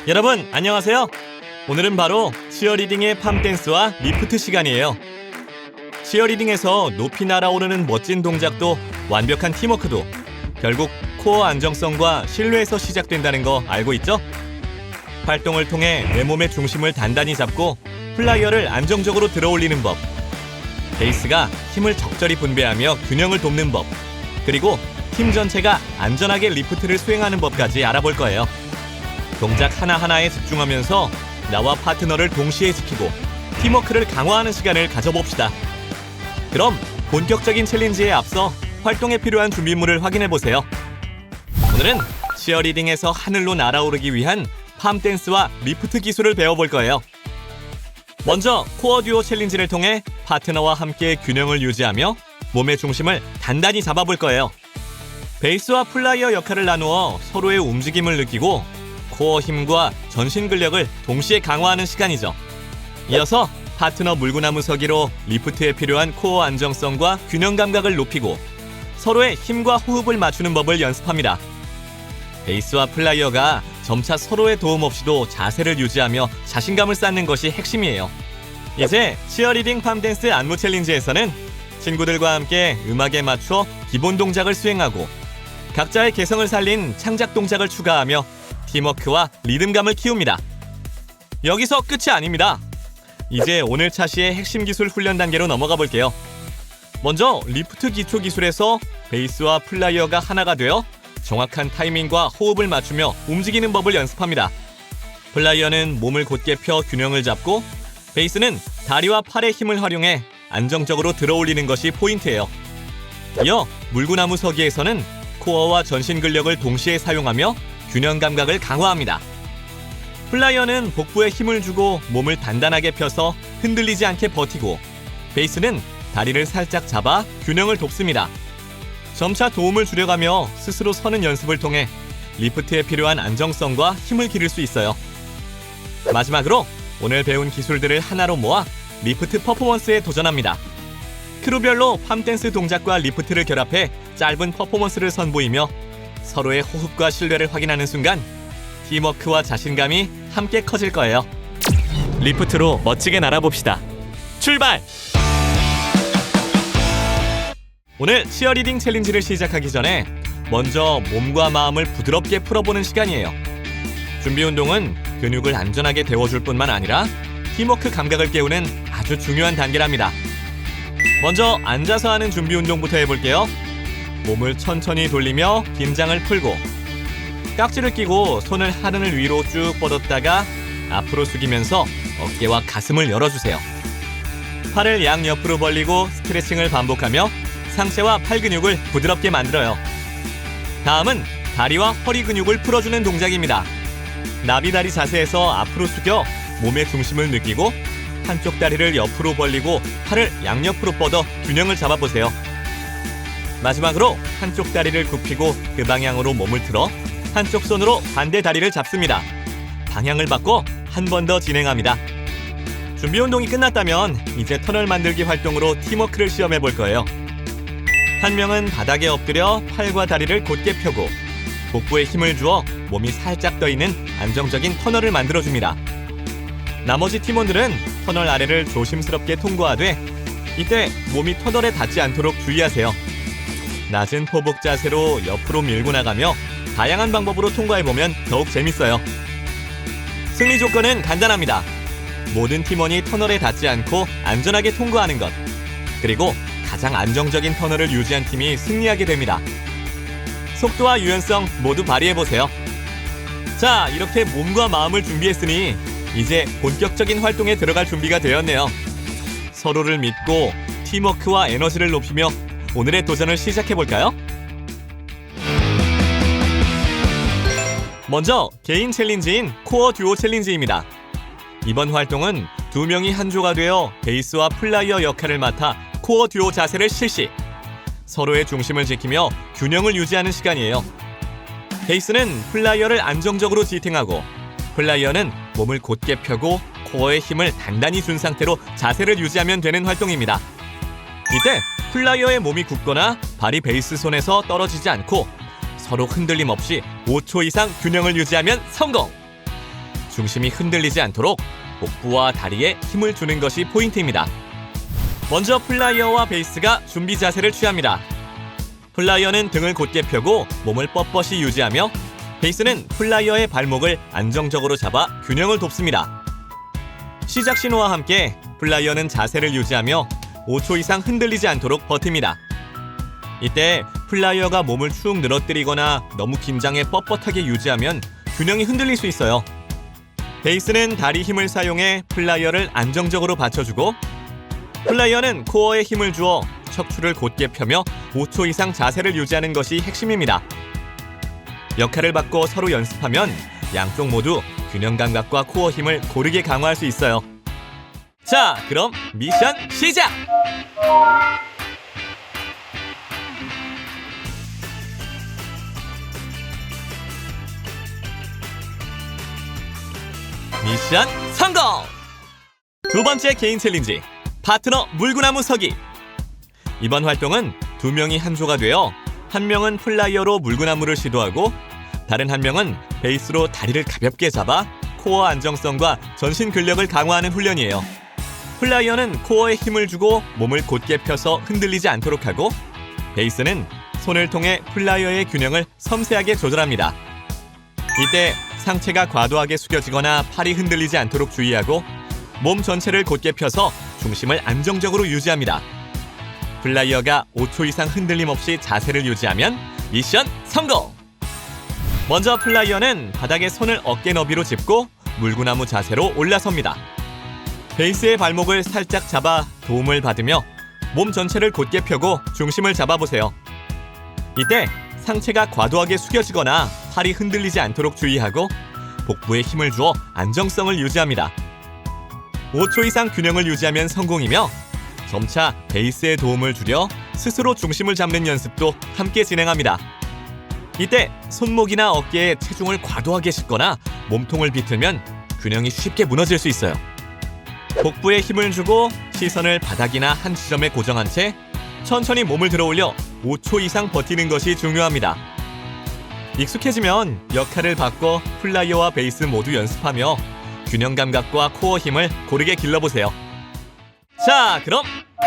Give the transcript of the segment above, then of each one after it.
여러분 안녕하세요. 오늘은 바로 치어리딩의 팜댄스와 리프트 시간이에요. 치어리딩에서 높이 날아오르는 멋진 동작도 완벽한 팀워크도 결국 코어 안정성과 신뢰에서 시작된다는 거 알고 있죠? 활동을 통해 내 몸의 중심을 단단히 잡고 플라이어를 안정적으로 들어올리는 법, 베이스가 힘을 적절히 분배하며 균형을 돕는 법, 그리고 팀 전체가 안전하게 리프트를 수행하는 법까지 알아볼 거예요. 동작 하나하나에 집중하면서 나와 파트너를 동시에 지키고 팀워크를 강화하는 시간을 가져봅시다. 그럼 본격적인 챌린지에 앞서 활동에 필요한 준비물을 확인해보세요. 오늘은 치어리딩에서 하늘로 날아오르기 위한 팜댄스와 리프트 기술을 배워볼 거예요. 먼저 코어 듀오 챌린지를 통해 파트너와 함께 균형을 유지하며 몸의 중심을 단단히 잡아볼 거예요. 베이스와 플라이어 역할을 나누어 서로의 움직임을 느끼고 코어 힘과 전신 근력을 동시에 강화하는 시간이죠. 이어서 파트너 물구나무 서기로 리프트에 필요한 코어 안정성과 균형 감각을 높이고 서로의 힘과 호흡을 맞추는 법을 연습합니다. 베이스와 플라이어가 점차 서로의 도움 없이도 자세를 유지하며 자신감을 쌓는 것이 핵심이에요. 이제 치어리딩 팜댄스 안무 챌린지에서는 친구들과 함께 음악에 맞춰 기본 동작을 수행하고 각자의 개성을 살린 창작 동작을 추가하며 팀워크와 리듬감을 키웁니다. 여기서 끝이 아닙니다. 이제 오늘 차시의 핵심 기술 훈련 단계로 넘어가 볼게요. 먼저 리프트 기초 기술에서 베이스와 플라이어가 하나가 되어 정확한 타이밍과 호흡을 맞추며 움직이는 법을 연습합니다. 플라이어는 몸을 곧게 펴 균형을 잡고 베이스는 다리와 팔의 힘을 활용해 안정적으로 들어올리는 것이 포인트예요. 이어 물구나무 서기에서는 코어와 전신 근력을 동시에 사용하며 균형 감각을 강화합니다. 플라이어는 복부에 힘을 주고 몸을 단단하게 펴서 흔들리지 않게 버티고 베이스는 다리를 살짝 잡아 균형을 돕습니다. 점차 도움을 줄여가며 스스로 서는 연습을 통해 리프트에 필요한 안정성과 힘을 기를 수 있어요. 마지막으로 오늘 배운 기술들을 하나로 모아 리프트 퍼포먼스에 도전합니다. 크루별로 팜댄스 동작과 리프트를 결합해 짧은 퍼포먼스를 선보이며 서로의 호흡과 신뢰를 확인하는 순간 팀워크와 자신감이 함께 커질 거예요. 리프트로 멋지게 날아봅시다. 출발! 오늘 치어리딩 챌린지를 시작하기 전에 먼저 몸과 마음을 부드럽게 풀어보는 시간이에요. 준비 운동은 근육을 안전하게 데워줄 뿐만 아니라 팀워크 감각을 깨우는 아주 중요한 단계랍니다. 먼저 앉아서 하는 준비 운동부터 해볼게요. 몸을 천천히 돌리며 긴장을 풀고 깍지를 끼고 손을 하늘 위로 쭉 뻗었다가 앞으로 숙이면서 어깨와 가슴을 열어주세요. 팔을 양옆으로 벌리고 스트레칭을 반복하며 상체와 팔 근육을 부드럽게 만들어요. 다음은 다리와 허리 근육을 풀어주는 동작입니다. 나비다리 자세에서 앞으로 숙여 몸의 중심을 느끼고 한쪽 다리를 옆으로 벌리고 팔을 양옆으로 뻗어 균형을 잡아보세요. 마지막으로 한쪽 다리를 굽히고 그 방향으로 몸을 틀어 한쪽 손으로 반대 다리를 잡습니다. 방향을 바꿔 한 번 더 진행합니다. 준비 운동이 끝났다면 이제 터널 만들기 활동으로 팀워크를 시험해 볼 거예요. 한 명은 바닥에 엎드려 팔과 다리를 곧게 펴고 복부에 힘을 주어 몸이 살짝 떠 있는 안정적인 터널을 만들어줍니다. 나머지 팀원들은 터널 아래를 조심스럽게 통과하되 이때 몸이 터널에 닿지 않도록 주의하세요. 낮은 포복 자세로 옆으로 밀고 나가며 다양한 방법으로 통과해보면 더욱 재밌어요. 승리 조건은 간단합니다. 모든 팀원이 터널에 닿지 않고 안전하게 통과하는 것, 그리고 가장 안정적인 터널을 유지한 팀이 승리하게 됩니다. 속도와 유연성 모두 발휘해보세요. 자, 이렇게 몸과 마음을 준비했으니 이제 본격적인 활동에 들어갈 준비가 되었네요. 서로를 믿고 팀워크와 에너지를 높이며 오늘의 도전을 시작해볼까요? 먼저 개인 챌린지인 코어 듀오 챌린지입니다. 이번 활동은 두 명이 한 조가 되어 베이스와 플라이어 역할을 맡아 코어 듀오 자세를 실시. 서로의 중심을 지키며 균형을 유지하는 시간이에요. 베이스는 플라이어를 안정적으로 지탱하고 플라이어는 몸을 곧게 펴고 코어의 힘을 단단히 준 상태로 자세를 유지하면 되는 활동입니다. 이때 플라이어의 몸이 굽거나 발이 베이스 손에서 떨어지지 않고 서로 흔들림 없이 5초 이상 균형을 유지하면 성공! 중심이 흔들리지 않도록 복부와 다리에 힘을 주는 것이 포인트입니다. 먼저 플라이어와 베이스가 준비 자세를 취합니다. 플라이어는 등을 곧게 펴고 몸을 뻣뻣이 유지하며 베이스는 플라이어의 발목을 안정적으로 잡아 균형을 돕습니다. 시작 신호와 함께 플라이어는 자세를 유지하며 5초 이상 흔들리지 않도록 버팁니다. 이때 플라이어가 몸을 축 늘어뜨리거나 너무 긴장해 뻣뻣하게 유지하면 균형이 흔들릴 수 있어요. 베이스는 다리 힘을 사용해 플라이어를 안정적으로 받쳐주고 플라이어는 코어에 힘을 주어 척추를 곧게 펴며 5초 이상 자세를 유지하는 것이 핵심입니다. 역할을 바꿔 서로 연습하면 양쪽 모두 균형 감각과 코어 힘을 고르게 강화할 수 있어요. 자, 그럼 미션 시작! 미션 성공! 두 번째 개인 챌린지, 파트너 물구나무 서기. 이번 활동은 두 명이 한 조가 되어 한 명은 플라이어로 물구나무를 시도하고 다른 한 명은 베이스로 다리를 가볍게 잡아 코어 안정성과 전신 근력을 강화하는 훈련이에요. 플라이어는 코어에 힘을 주고 몸을 곧게 펴서 흔들리지 않도록 하고 베이스는 손을 통해 플라이어의 균형을 섬세하게 조절합니다. 이때 상체가 과도하게 숙여지거나 팔이 흔들리지 않도록 주의하고 몸 전체를 곧게 펴서 중심을 안정적으로 유지합니다. 플라이어가 5초 이상 흔들림 없이 자세를 유지하면 미션 성공! 먼저 플라이어는 바닥에 손을 어깨 너비로 짚고 물구나무 자세로 올라섭니다. 베이스의 발목을 살짝 잡아 도움을 받으며 몸 전체를 곧게 펴고 중심을 잡아보세요. 이때 상체가 과도하게 숙여지거나 팔이 흔들리지 않도록 주의하고 복부에 힘을 주어 안정성을 유지합니다. 5초 이상 균형을 유지하면 성공이며 점차 베이스에 도움을 주려 스스로 중심을 잡는 연습도 함께 진행합니다. 이때 손목이나 어깨에 체중을 과도하게 싣거나 몸통을 비틀면 균형이 쉽게 무너질 수 있어요. 복부에 힘을 주고 시선을 바닥이나 한 지점에 고정한 채 천천히 몸을 들어 올려 5초 이상 버티는 것이 중요합니다. 익숙해지면 역할을 바꿔 플라이어와 베이스 모두 연습하며 균형 감각과 코어 힘을 고르게 길러보세요. 자, 그럼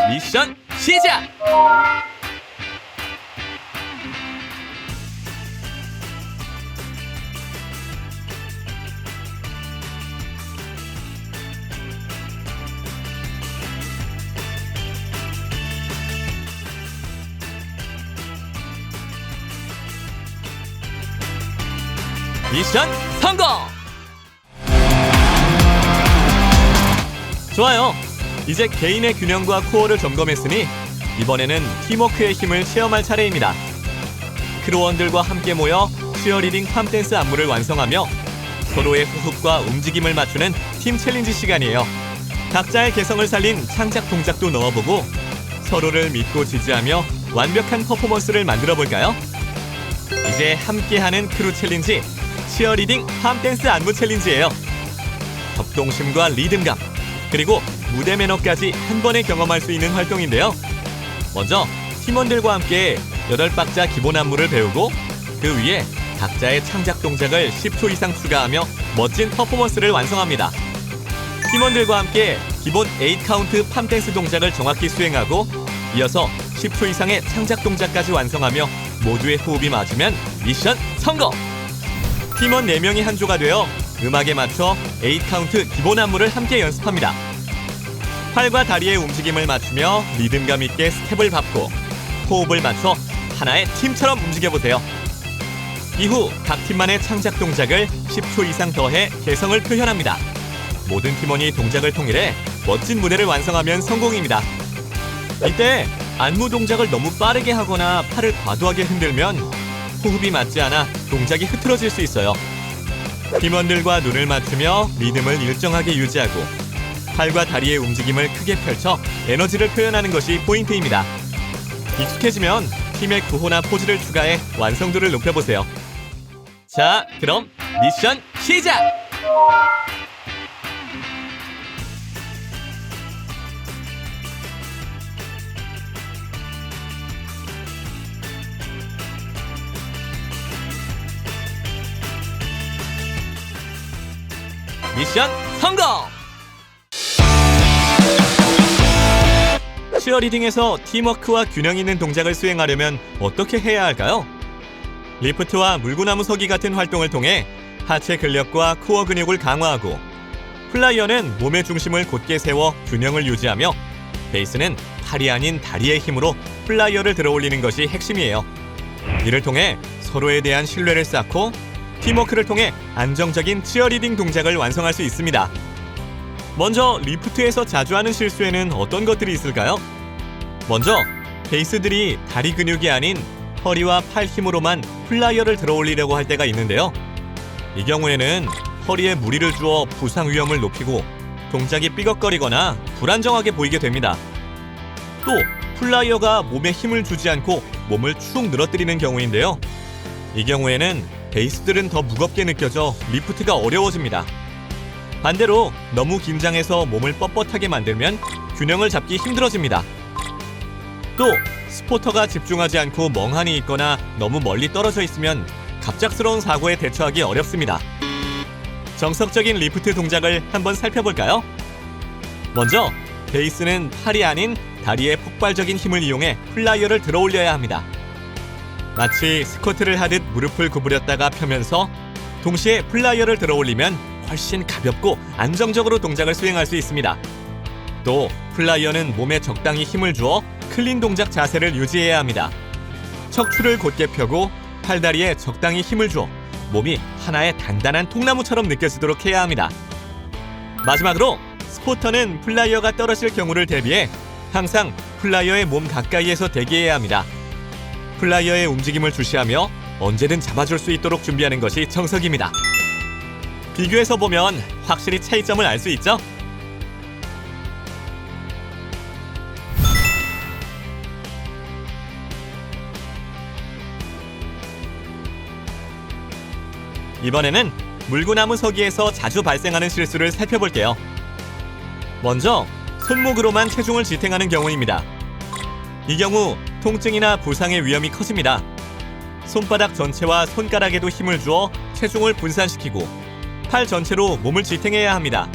미션 시작! 미션 성공! 좋아요. 이제 개인의 균형과 코어를 점검했으니 이번에는 팀워크의 힘을 체험할 차례입니다. 크루원들과 함께 모여 치어리딩 팜댄스 안무를 완성하며 서로의 호흡과 움직임을 맞추는 팀 챌린지 시간이에요. 각자의 개성을 살린 창작 동작도 넣어보고 서로를 믿고 지지하며 완벽한 퍼포먼스를 만들어 볼까요? 이제 함께하는 크루 챌린지, 치어리딩 팜댄스 안무 챌린지예요. 협동심과 리듬감, 그리고 무대 매너까지 한 번에 경험할 수 있는 활동인데요. 먼저 팀원들과 함께 8박자 기본 안무를 배우고 그 위에 각자의 창작 동작을 10초 이상 추가하며 멋진 퍼포먼스를 완성합니다. 팀원들과 함께 기본 8카운트 팜댄스 동작을 정확히 수행하고 이어서 10초 이상의 창작 동작까지 완성하며 모두의 호흡이 맞으면 미션 성공! 팀원 4명이 한 조가 되어 음악에 맞춰 8카운트 기본 안무를 함께 연습합니다. 팔과 다리의 움직임을 맞추며 리듬감 있게 스텝을 밟고 호흡을 맞춰 하나의 팀처럼 움직여보세요. 이후 각 팀만의 창작 동작을 10초 이상 더해 개성을 표현합니다. 모든 팀원이 동작을 통일해 멋진 무대를 완성하면 성공입니다. 이때 안무 동작을 너무 빠르게 하거나 팔을 과도하게 흔들면 호흡이 맞지 않아 동작이 흐트러질 수 있어요. 팀원들과 눈을 맞추며 리듬을 일정하게 유지하고 팔과 다리의 움직임을 크게 펼쳐 에너지를 표현하는 것이 포인트입니다. 익숙해지면 팀의 구호나 포즈를 추가해 완성도를 높여보세요. 자, 그럼 미션 시작! 미션 성공! 치어리딩에서 팀워크와 균형 있는 동작을 수행하려면 어떻게 해야 할까요? 리프트와 물구나무 서기 같은 활동을 통해 하체 근력과 코어 근육을 강화하고, 플라이어는 몸의 중심을 곧게 세워 균형을 유지하며, 베이스는 팔이 아닌 다리의 힘으로 플라이어를 들어올리는 것이 핵심이에요. 이를 통해 서로에 대한 신뢰를 쌓고 팀워크를 통해 안정적인 치어리딩 동작을 완성할 수 있습니다. 먼저 리프트에서 자주 하는 실수에는 어떤 것들이 있을까요? 먼저 베이스들이 다리 근육이 아닌 허리와 팔 힘으로만 플라이어를 들어올리려고 할 때가 있는데요. 이 경우에는 허리에 무리를 주어 부상 위험을 높이고 동작이 삐걱거리거나 불안정하게 보이게 됩니다. 또 플라이어가 몸에 힘을 주지 않고 몸을 축 늘어뜨리는 경우인데요. 이 경우에는 베이스들은 더 무겁게 느껴져 리프트가 어려워집니다. 반대로 너무 긴장해서 몸을 뻣뻣하게 만들면 균형을 잡기 힘들어집니다. 또 스포터가 집중하지 않고 멍하니 있거나 너무 멀리 떨어져 있으면 갑작스러운 사고에 대처하기 어렵습니다. 정석적인 리프트 동작을 한번 살펴볼까요? 먼저 베이스는 팔이 아닌 다리의 폭발적인 힘을 이용해 플라이어를 들어올려야 합니다. 마치 스쿼트를 하듯 무릎을 구부렸다가 펴면서 동시에 플라이어를 들어올리면 훨씬 가볍고 안정적으로 동작을 수행할 수 있습니다. 또 플라이어는 몸에 적당히 힘을 주어 클린 동작 자세를 유지해야 합니다. 척추를 곧게 펴고 팔다리에 적당히 힘을 주어 몸이 하나의 단단한 통나무처럼 느껴지도록 해야 합니다. 마지막으로 스포터는 플라이어가 떨어질 경우를 대비해 항상 플라이어의 몸 가까이에서 대기해야 합니다. 플라이어의 움직임을 주시하며 언제든 잡아줄 수 있도록 준비하는 것이 정석입니다. 비교해서 보면 확실히 차이점을 알 수 있죠? 이번에는 물구나무 서기에서 자주 발생하는 실수를 살펴볼게요. 먼저 손목으로만 체중을 지탱하는 경우입니다. 이 경우 통증이나 부상의 위험이 커집니다. 손바닥 전체와 손가락에도 힘을 주어 체중을 분산시키고 팔 전체로 몸을 지탱해야 합니다.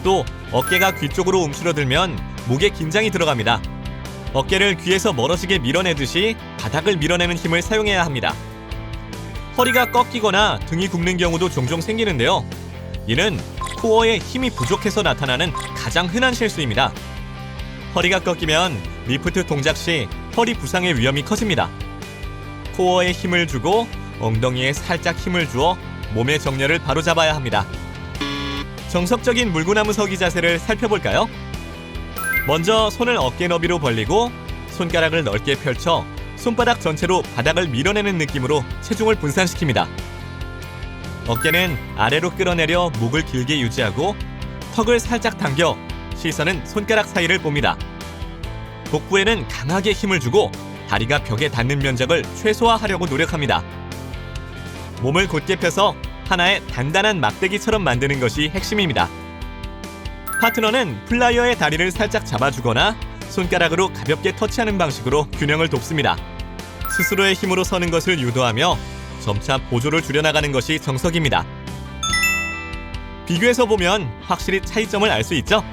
또 어깨가 귀 쪽으로 움츠러들면 목에 긴장이 들어갑니다. 어깨를 귀에서 멀어지게 밀어내듯이 바닥을 밀어내는 힘을 사용해야 합니다. 허리가 꺾이거나 등이 굽는 경우도 종종 생기는데요. 이는 코어에 힘이 부족해서 나타나는 가장 흔한 실수입니다. 허리가 꺾이면 리프트 동작 시 허리 부상의 위험이 커집니다. 코어에 힘을 주고 엉덩이에 살짝 힘을 주어 몸의 정렬을 바로잡아야 합니다. 정석적인 물구나무 서기 자세를 살펴볼까요? 먼저 손을 어깨 너비로 벌리고 손가락을 넓게 펼쳐 손바닥 전체로 바닥을 밀어내는 느낌으로 체중을 분산시킵니다. 어깨는 아래로 끌어내려 목을 길게 유지하고 턱을 살짝 당겨 시선은 손가락 사이를 봅니다. 복부에는 강하게 힘을 주고 다리가 벽에 닿는 면적을 최소화하려고 노력합니다. 몸을 곧게 펴서 하나의 단단한 막대기처럼 만드는 것이 핵심입니다. 파트너는 플라이어의 다리를 살짝 잡아주거나 손가락으로 가볍게 터치하는 방식으로 균형을 돕습니다. 스스로의 힘으로 서는 것을 유도하며 점차 보조를 줄여나가는 것이 정석입니다. 비교해서 보면 확실히 차이점을 알 수 있죠?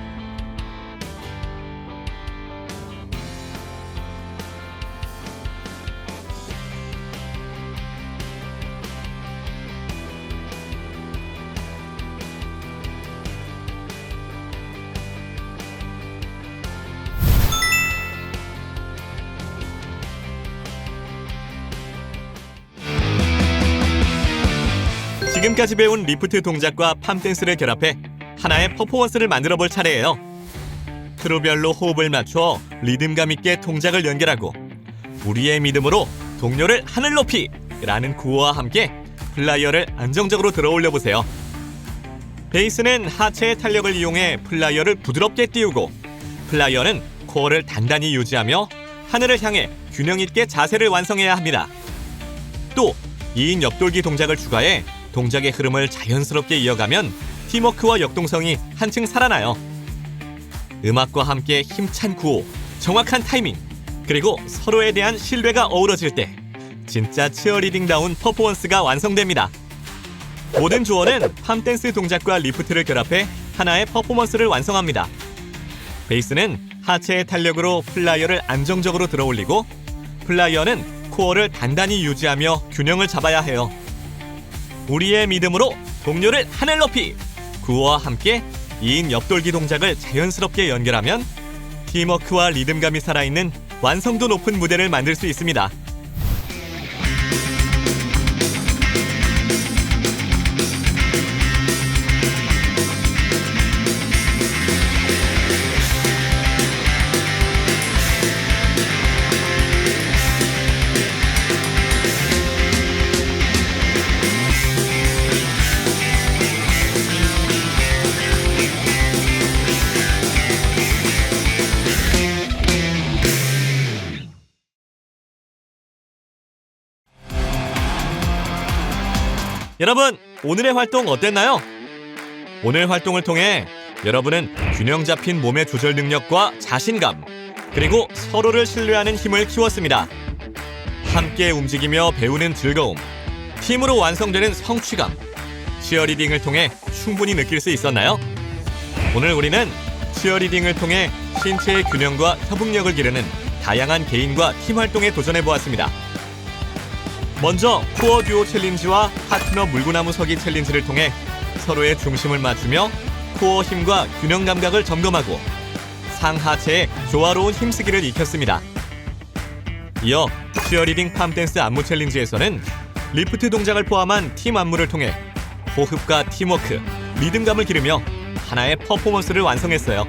지금까지 배운 리프트 동작과 팜댄스를 결합해 하나의 퍼포먼스를 만들어 볼 차례예요. 크루별로 호흡을 맞춰 리듬감 있게 동작을 연결하고 우리의 믿음으로 동료를 하늘 높이! 라는 구호와 함께 플라이어를 안정적으로 들어올려 보세요. 베이스는 하체의 탄력을 이용해 플라이어를 부드럽게 띄우고 플라이어는 코어를 단단히 유지하며 하늘을 향해 균형 있게 자세를 완성해야 합니다. 또 2인 옆돌기 동작을 추가해 동작의 흐름을 자연스럽게 이어가면 팀워크와 역동성이 한층 살아나요. 음악과 함께 힘찬 구호, 정확한 타이밍, 그리고 서로에 대한 신뢰가 어우러질 때 진짜 치어리딩다운 퍼포먼스가 완성됩니다. 모든 조언은 팜댄스 동작과 리프트를 결합해 하나의 퍼포먼스를 완성합니다. 베이스는 하체의 탄력으로 플라이어를 안정적으로 들어올리고, 플라이어는 코어를 단단히 유지하며 균형을 잡아야 해요. 우리의 믿음으로 동료를 하늘 높이! 구호와 함께 2인 옆돌기 동작을 자연스럽게 연결하면 팀워크와 리듬감이 살아있는 완성도 높은 무대를 만들 수 있습니다. 여러분, 오늘의 활동 어땠나요? 오늘 활동을 통해 여러분은 균형 잡힌 몸의 조절 능력과 자신감, 그리고 서로를 신뢰하는 힘을 키웠습니다. 함께 움직이며 배우는 즐거움, 팀으로 완성되는 성취감, 치어리딩을 통해 충분히 느낄 수 있었나요? 오늘 우리는 치어리딩을 통해 신체의 균형과 협응력을 기르는 다양한 개인과 팀 활동에 도전해보았습니다. 먼저 코어 듀오 챌린지와 파트너 물구나무 서기 챌린지를 통해 서로의 중심을 맞추며 코어 힘과 균형 감각을 점검하고 상하체의 조화로운 힘쓰기를 익혔습니다. 이어 치어리딩 팜댄스 안무 챌린지에서는 리프트 동작을 포함한 팀 안무를 통해 호흡과 팀워크, 리듬감을 기르며 하나의 퍼포먼스를 완성했어요.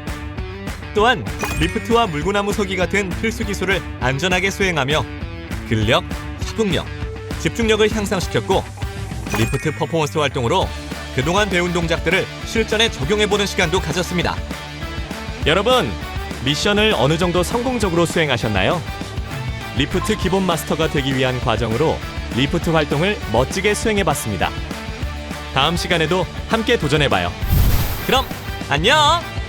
또한 리프트와 물구나무 서기 같은 필수 기술을 안전하게 수행하며 근력, 협응력, 집중력을 향상시켰고, 리프트 퍼포먼스 활동으로 그동안 배운 동작들을 실전에 적용해보는 시간도 가졌습니다. 여러분, 미션을 어느 정도 성공적으로 수행하셨나요? 리프트 기본 마스터가 되기 위한 과정으로 리프트 활동을 멋지게 수행해봤습니다. 다음 시간에도 함께 도전해봐요. 그럼 안녕!